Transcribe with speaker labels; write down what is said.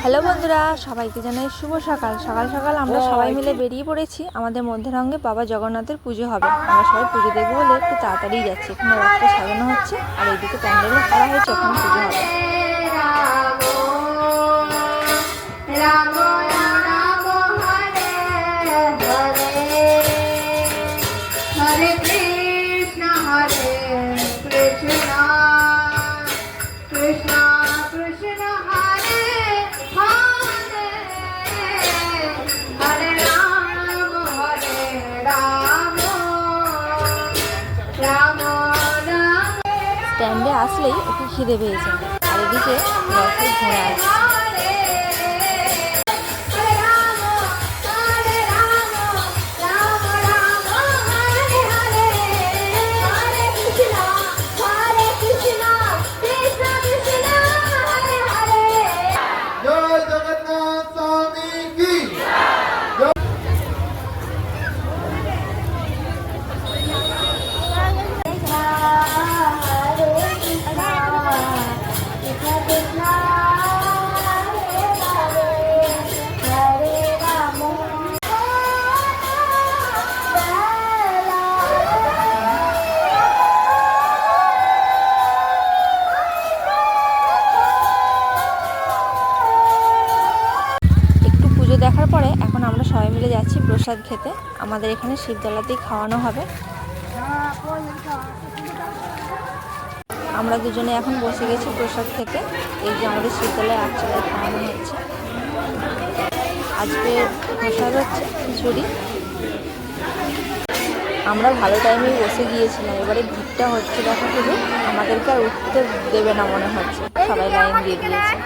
Speaker 1: Hello বন্ধুরা, সবাইকে জানাই শুভ সকাল। সকাল সকাল আমরা সবাই মিলে বেরিয়ে পড়েছি। আমাদের মধ্যরঙ্গে বাবা জগন্নাথের পুজো হবে। আমরা সবাই পুজো দেখবো বলে একটু তাড়াতাড়ি যাচ্ছি। এখানে রথটা সাজানো হচ্ছে আর এইদিকে প্যান্ডেলও করা হয়েছে, ওখানে পুজো হবে।
Speaker 2: হরে কৃষ্ণ হরে কৃষ্ণ কৃষ্ণ কৃষ্ণ হরে হরে হরে রাম রাম রাম।
Speaker 1: স্ট্যান্ডে আসলেই ওকে খিদে পেয়েছে আর এদিকে রথের ঘোড়া আছে। দেখার পরে এখন আমরা সবাই মিলে যাচ্ছি প্রসাদ খেতে। আমাদের এখানে শিবতলাতেই খাওয়ানো হবে। আমরা দুজনে এখন বসে গেছি প্রসাদ খেতে। এই যে আমাদের শিবতলায় একচুয়ালি খাওয়ানো হচ্ছে। আজকে প্রসাদ হচ্ছে খিচুড়ি। আমরা ভালো টাইমেই বসে গিয়েছিলাম। এবারে ভিড়টা হচ্ছে দেখা শুধু, আমাদেরকে আর উঠতে দেবে না মনে হচ্ছে, সবাই লাইন দিয়ে দিয়েছে।